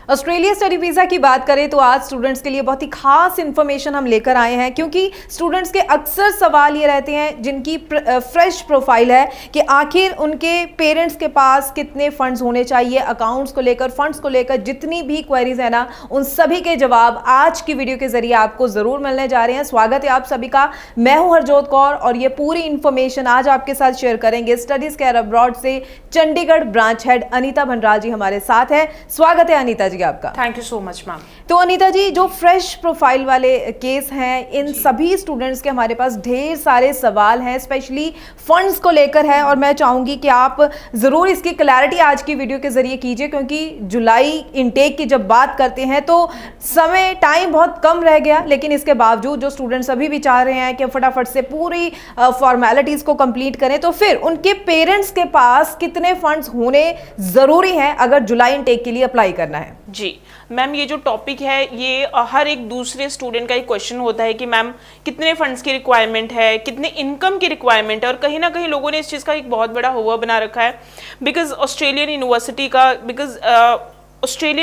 Australia study visa की बात करें तो आज स्टूडेंट्स के लिए बहुत ही खास इन्फॉर्मेशन हम लेकर आए हैं, क्योंकि स्टूडेंट्स के अक्सर सवाल ये रहते हैं जिनकी फ्रेश प्रोफाइल है कि आखिर उनके पेरेंट्स के पास कितने फंड्स होने चाहिए, अकाउंट्स को लेकर, फंड्स को लेकर जितनी भी क्वेरीज है ना, उन सभी के जवाब आज की वीडियो के जरिए आपको ज़रूर मिलने जा रहे हैं। स्वागत है आप सभी का। मैं हूं हरजोत कौर और ये पूरी इन्फॉर्मेशन आज आपके साथ शेयर करेंगे स्टडीज़ केयर अब्रॉड से चंडीगढ़ ब्रांच हेड अनीता भंडराज जी हमारे साथ है। स्वागत है अनीता जी आपका। Thank you so much ma'am. तो अनीता जी, जो फ्रेश प्रोफाइल वाले केस हैं, इन सभी स्टूडेंट्स के हमारे पास ढेर सारे सवाल हैं, स्पेशली फंड्स को लेकर है, और मैं चाहूंगी कि आप ज़रूर इसकी क्लैरिटी आज की वीडियो के जरिए कीजिए, क्योंकि जुलाई इनटेक की जब बात करते हैं तो समय टाइम बहुत कम रह गया, लेकिन इसके बावजूद जो स्टूडेंट्स अभी भी चाह रहे हैं कि फटाफट से पूरी फॉर्मेलिटीज़ को कंप्लीट करें, तो फिर उनके पेरेंट्स के पास कितने फंड्स होने ज़रूरी हैं अगर जुलाई इनटेक के लिए अप्लाई करना है? जी मैम, ये जो टॉपिक है ये हर एक दूसरे स्टूडेंट का एक क्वेश्चन होता है कि मैम कितने फंड्स की रिक्वायरमेंट है, कितने इनकम की रिक्वायरमेंट है, और कहीं ना कहीं लोगों ने इस चीज़ का एक बहुत बड़ा हुआ बना रखा है। बिकॉज ऑस्ट्रेलियन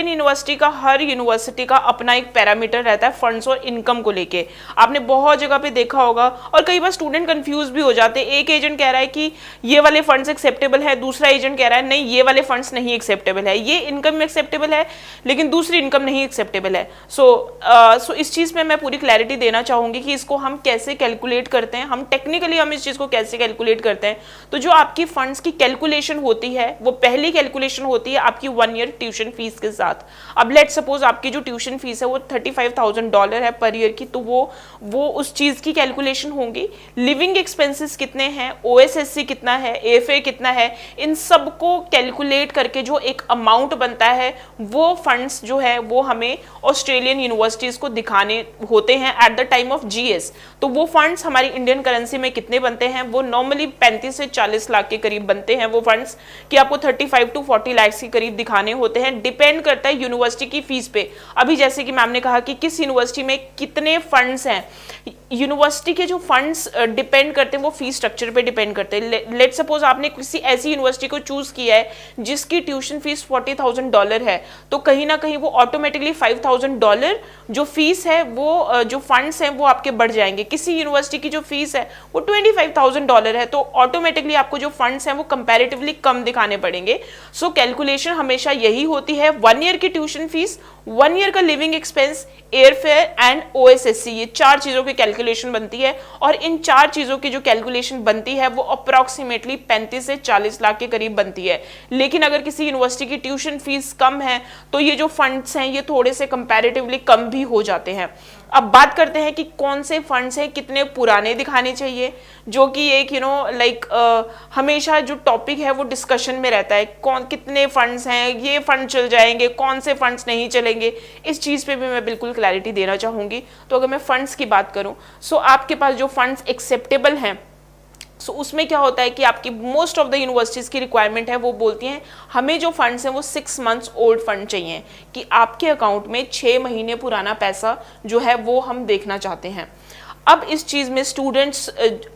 यूनिवर्सिटी का हर यूनिवर्सिटी का अपना एक पैरामीटर रहता है फंड्स और इनकम को लेके। आपने बहुत जगह पे देखा होगा, और कई बार स्टूडेंट कंफ्यूज भी हो जाते हैं। एक एजेंट कह रहा है कि ये वाले फंड्स एक्सेप्टेबल है, दूसरा एजेंट कह रहा है नहीं ये वाले फंड्स नहीं एक्सेप्टेबल है, ये इनकम एक्सेप्टेबल है लेकिन दूसरी इनकम नहीं एक्सेप्टेबल है। सो इस चीज़ में मैं पूरी क्लैरिटी देना चाहूँगी कि इसको हम कैसे कैलकुलेट करते हैं, हम टेक्निकली हम इस चीज़ को कैसे कैलकुलेट करते हैं। तो जो आपकी फंड्स की कैलकुलेशन होती है, वो पहली कैलकुलेशन होती है आपकी 1 ईयर ट्यूशन फीस के साथ। अब लेट सपोज आपकी जो ट्यूशन फीस है वो $35,000 है पर ईयर की, तो वो उस चीज की कैलकुलेशन होंगी। लिविंग एक्सपेंसेस कितने हैं, ओएसएससी कितना है, एएफए कितना है, इन सब को कैलकुलेट करके जो एक अमाउंट बनता है, वो फंड्स जो है वो हमें ऑस्ट्रेलियन यूनिवर्सिटीज को दिखाने होते हैं at the time of GS. तो वो फंड्स हमारी इंडियन करेंसी में कितने बनते हैं, वो नॉर्मली 35 से 40 लाख के करीब बनते हैं वो फंड्स, कि आपको 35 to 40 लाख के करीब दिखाने होते हैं। डिपेंड करता है यूनिवर्सिटी की फीस पे। अभी जैसे कि मैम ने कहा कि किस यूनिवर्सिटी में कितने फंड्स हैं, यूनिवर्सिटी के जो फंड्स डिपेंड करते हैं वो फीस स्ट्रक्चर पे डिपेंड करते हैं। लेट सपोज आपने किसी ऐसी यूनिवर्सिटी को चूज किया है जिसकी ट्यूशन फीस $40,000 है, तो कहीं ना कहीं वो ऑटोमेटिकली $5,000 जो फीस है, वो जो फंड्स हैं वो आपके बढ़ जाएंगे। किसी यूनिवर्सिटी की जो फीस है वो $25,000 है, तो ऑटोमेटिकली आपको जो फंड्स हैं वो कंपैरेटिवली कम दिखाने पड़ेंगे। सो कैलकुलेशन हमेशा यही होती है, 1 ईयर की ट्यूशन फीस, 1 ईयर का living expense, airfare and OSSC, ये 4 चीजों की कैलकुलेशन बनती है। और इन 4 चीजों की जो कैलकुलेशन बनती है वो अप्रोक्सीमेटली 35 से 40 लाख के करीब बनती है। लेकिन अगर किसी यूनिवर्सिटी की ट्यूशन फीस कम है तो ये जो फंड्स हैं ये थोड़े से कंपैरेटिवली कम भी हो जाते हैं। अब बात करते हैं कि कौन से फंड्स हैं, कितने पुराने दिखाने चाहिए, जो कि एक हमेशा जो टॉपिक है वो डिस्कशन में रहता है। कौन कितने फंड्स हैं, ये फंड चल जाएंगे, कौन से फंड्स नहीं चलेंगे, इस चीज़ पे भी मैं बिल्कुल क्लैरिटी देना चाहूँगी। तो अगर मैं फंड्स की बात करूँ, सो आपके पास जो फंड्स एक्सेप्टेबल हैं, सो उसमें क्या होता है कि आपकी मोस्ट ऑफ द यूनिवर्सिटीज़ की रिक्वायरमेंट है, वो बोलती हैं हमें जो फंड्स हैं वो 6 मंथ्स ओल्ड फंड चाहिए, कि आपके अकाउंट में 6 महीने पुराना पैसा जो है वो हम देखना चाहते हैं। अब इस चीज़ में स्टूडेंट्स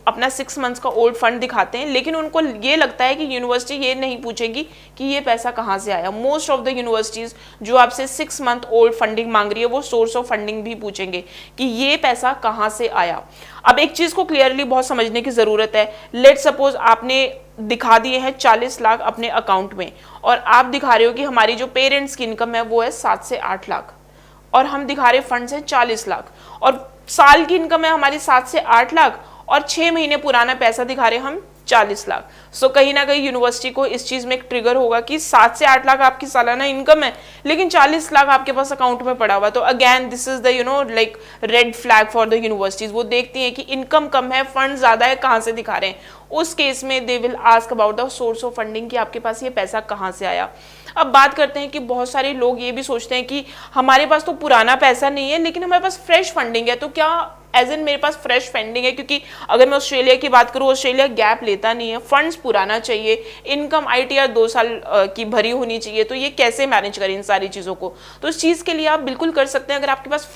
अपना 6 मंथ्स का ओल्ड फंड दिखाते हैं, लेकिन उनको ये लगता है कि यूनिवर्सिटी ये नहीं पूछेगी कि ये पैसा कहाँ से आया। मोस्ट ऑफ द यूनिवर्सिटीज़ जो आपसे 6 मंथ ओल्ड फंडिंग मांग रही है वो सोर्स ऑफ फंडिंग भी पूछेंगे कि ये पैसा कहाँ से आया। अब एक चीज़ को क्लियरली बहुत समझने की ज़रूरत है। लेट सपोज आपने दिखा दिए हैं 40 लाख अपने अकाउंट में, और आप दिखा रहे हो कि हमारी जो पेरेंट्स की इनकम है वो है 7 से 8 लाख, और हम दिखा रहे फंड्स हैं 40 लाख, और साल की इनकम है हमारी 7 से 8 लाख, और 6 महीने पुराना पैसा दिखा रहे हम 40 लाख। सो कहीं ना कहीं यूनिवर्सिटी को इस चीज़ में एक ट्रिगर होगा कि 7 से 8 लाख आपकी सालाना इनकम है, लेकिन 40 लाख आपके पास अकाउंट में पड़ा हुआ। तो again this is the red flag for the universities. वो देखती हैं कि इनकम कम है, फंड ज़्यादा है, कहाँ से दिखा रहे हैं। उस केस में they will ask about the source of funding, कि आपके पास ये पैसा कहाँ से आया। अब बात करते हैं कि बहुत सारे लोग ये भी सोचते हैं कि हमारे पास तो पुराना पैसा नहीं है लेकिन हमारे पास फ्रेश फंडिंग है, तो क्या एज इन मेरे पास फ्रेश फंडिंग है, क्योंकि अगर मैं ऑस्ट्रेलिया की बात करूँ, ऑस्ट्रेलिया गैप लेता नहीं है, फंड्स पुराना चाहिए, इनकम ITR 2 साल की भरी होनी चाहिए, तो ये कैसे मैनेज करें इन सारी चीज़ों को। तो इस चीज़ के लिए आप बिल्कुल कर सकते हैं। अगर आपके पास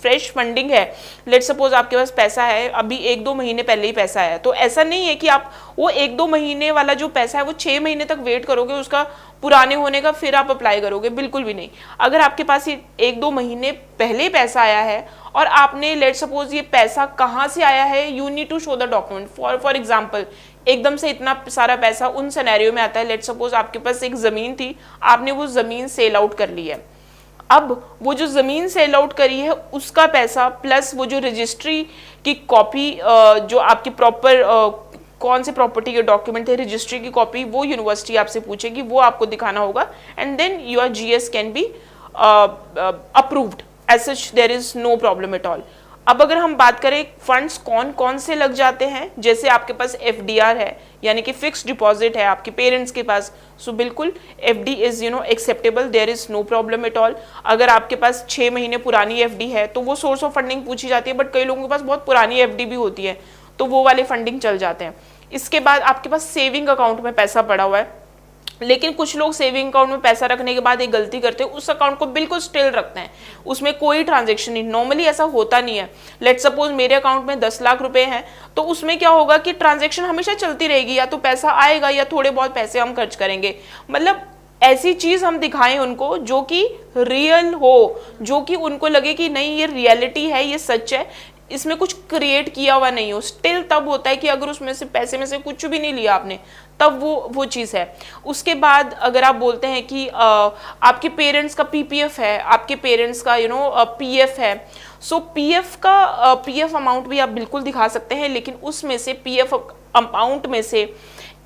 फ्रेश फंडिंग है, लेट सपोज आपके पास पैसा है, अभी 1-2 महीने पहले ही पैसा है, तो ऐसा नहीं है कि आप वो 1-2 महीने वाला जो पैसा है वो 6 महीने तक वेट करोगे उसका पुराने होने का, फिर आप अप्लाई करोगे, बिल्कुल भी नहीं। अगर आपके पास ये 1-2 महीने पहले पैसा आया है और आपने लेट सपोज ये पैसा कहाँ से आया है, you need to show the document. For example, एकदम से इतना सारा पैसा उन सिनेरियो में आता है, लेट सपोज आपके पास एक ज़मीन थी, आपने वो ज़मीन सेल आउट कर ली है। अब वो जो ज़मीन सेल आउट करी है उसका पैसा प्लस वो जो रजिस्ट्री की कॉपी, जो आपकी प्रॉपर कौन से प्रॉपर्टी के डॉक्यूमेंट थे, रजिस्ट्री की कॉपी, वो यूनिवर्सिटी आपसे पूछेगी, वो आपको दिखाना होगा, and then your GS can be approved. As such there is no problem at all. अब अगर हम बात करें फंड्स कौन कौन से लग जाते हैं, जैसे आपके पास FDR है, यानी कि फिक्स डिपॉजिट है आपके पेरेंट्स के पास, सो बिल्कुल FD is acceptable, there is no problem at all. अगर आपके पास 6 महीने पुरानी FD है तो वो सोर्स ऑफ फंडिंग पूछी जाती है, बट कई लोगों के पास बहुत पुरानी FD भी होती है, तो वो वाले फंडिंग चल जाते हैं। इसके बाद आपके पास सेविंग अकाउंट में पैसा पड़ा हुआ है, लेकिन कुछ लोग सेविंग अकाउंट में पैसा रखने के बाद एक गलती करते हैं, उस अकाउंट को बिल्कुल स्टिल रखते हैं, उसमें कोई ट्रांजैक्शन नहीं। नॉर्मली ऐसा होता नहीं है। लेट सपोज मेरे अकाउंट में 10 लाख रुपए हैं, तो उसमें क्या होगा कि ट्रांजैक्शन हमेशा चलती रहेगी, या तो पैसा आएगा या थोड़े बहुत पैसे हम खर्च करेंगे। मतलब ऐसी चीज हम दिखाएं उनको जो कि रियल हो, जो कि उनको लगे कि नहीं ये रियलिटी है, ये सच है, इसमें कुछ क्रिएट किया हुआ नहीं हो। स्टिल तब होता है कि अगर उसमें से पैसे में से कुछ भी नहीं लिया आपने, तब वो चीज़ है। उसके बाद अगर आप बोलते हैं कि आपके पेरेंट्स का PPF है, आपके पेरेंट्स का PF है, सो PF अमाउंट भी आप बिल्कुल दिखा सकते हैं, लेकिन उसमें से PF अमाउंट में से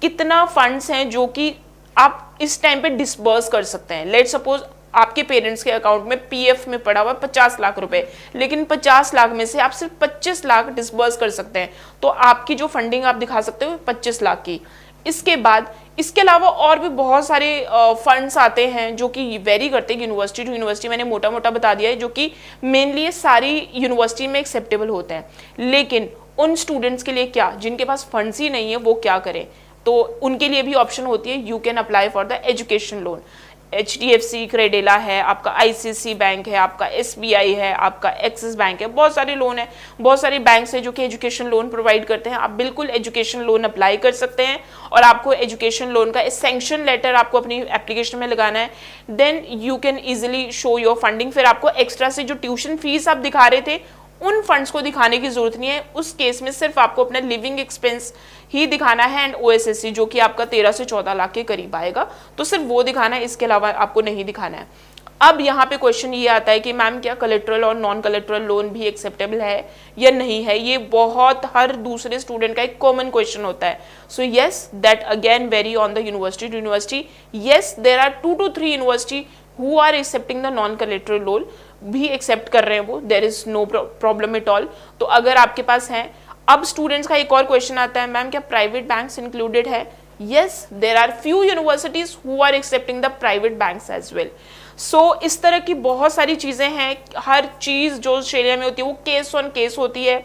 कितना फंड्स हैं जो कि आप इस टाइम पे डिसबर्स कर सकते हैं। लेट सपोज आपके पेरेंट्स के अकाउंट में PF में पड़ा हुआ 50 लाख रुपए, लेकिन 50 लाख में से आप सिर्फ 25 लाख डिसबर्स कर सकते हैं, तो आपकी जो फंडिंग आप दिखा सकते हो 25 लाख की। इसके बाद इसके अलावा और भी बहुत सारे फंड्स आते हैं जो कि वेरी करते हैं यूनिवर्सिटी टू यूनिवर्सिटी, मैंने मोटा मोटा बता दिया है, जो कि मेनली ये सारी यूनिवर्सिटी में एक्सेप्टेबल होते हैं। लेकिन उन स्टूडेंट्स के लिए क्या, जिनके पास फंड्स ही नहीं है, वो क्या करें, तो उनके लिए भी ऑप्शन होती है, you can apply for the education loan. HDFC क्रेडेला है, आपका ICICI बैंक है, आपका SBI है, आपका एक्सिस बैंक है, बहुत सारे लोन है, बहुत सारे बैंक है जो कि एजुकेशन लोन प्रोवाइड करते हैं। आप बिल्कुल एजुकेशन लोन अप्लाई कर सकते हैं, और आपको एजुकेशन लोन का सैंक्शन लेटर आपको अपनी एप्लीकेशन में लगाना है, then you can easily show your funding. फिर आपको एक्स्ट्रा से जो ट्यूशन फीस आप दिखा रहे थे, उन फंड्स को दिखाने की जरूरत नहीं है। उस केस में सिर्फ आपको अपना लिविंग एक्सपेंस ही दिखाना है, एंड OSSC जो कि आपका 13 से 14 लाख के करीब आएगा, तो सिर्फ वो दिखाना है, इसके अलावा आपको नहीं दिखाना है। अब यहाँ पे क्वेश्चन ये आता है कि मैम क्या कोलैटरल और नॉन कोलैटरल लोन भी एक्सेप्टेबल है या नहीं है, ये बहुत हर दूसरे स्टूडेंट का एक कॉमन क्वेश्चन होता है। So yes, that again very on the university to university. Yes, there are 2 to 3 university who are accepting the non collateral loan, भी एक्सेप्ट कर रहे हैं वो, there is no problem at all. तो अगर आपके पास है, अब स्टूडेंट्स का एक और क्वेश्चन आता है, मैम क्या प्राइवेट बैंक्स इंक्लूडेड है? Yes, there are few universities who are accepting the private banks as well. So इस तरह की बहुत सारी चीज़ें हैं, हर चीज़ जो ऑस्ट्रेलिया में होती है वो केस ऑन केस होती है।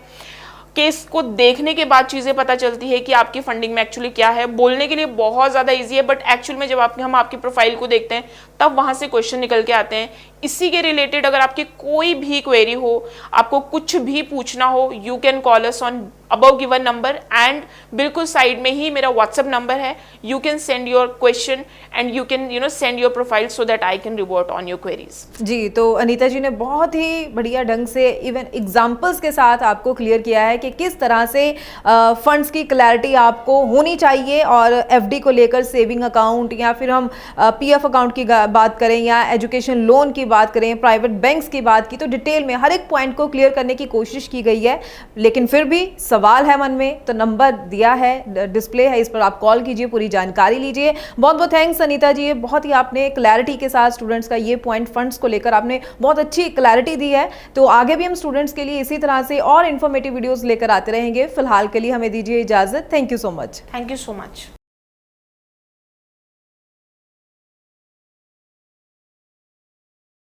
केस को देखने के बाद चीज़ें पता चलती है कि आपकी फंडिंग में एक्चुअली क्या है। बोलने के लिए बहुत ज़्यादा इजी है, बट एक्चुअल में जब हम आपकी प्रोफाइल को देखते हैं तब वहाँ से क्वेश्चन निकल के आते हैं। इसी के रिलेटेड अगर आपकी कोई भी क्वेरी हो, आपको कुछ भी पूछना हो, you can call us on above given number, and बिल्कुल साइड में ही मेरा व्हाट्सएप नंबर है। You can send your question and you can send your profile so that I can revert on your queries. जी, तो अनीता जी ने बहुत ही बढ़िया ढंग से इवन एग्जाम्पल्स के साथ आपको क्लियर किया है कि किस तरह से फंड्स की क्लैरिटी आपको होनी चाहिए, और FD को लेकर सेविंग अकाउंट, या फिर हम PF अकाउंट की बात करें, या एजुकेशन लोन की बात करें, प्राइवेट बैंक्स की बात की, तो डिटेल में हर एक पॉइंट को क्लियर करने की कोशिश की गई है। लेकिन फिर भी सवाल है मन में, तो नंबर दिया है, डिस्प्ले है, इस पर आप कॉल कीजिए, पूरी जानकारी लीजिए। बहुत बहुत थैंक्स अनीता जी, बहुत ही आपने क्लैरिटी के साथ स्टूडेंट्स का ये पॉइंट फंड्स को लेकर आपने बहुत अच्छी क्लैरिटी दी है। तो आगे भी हम स्टूडेंट्स के लिए इसी तरह से और इन्फॉर्मेटिव वीडियोस लेकर आते रहेंगे। फिलहाल के लिए हमें दीजिए इजाजत। Thank you so much. Thank you so much.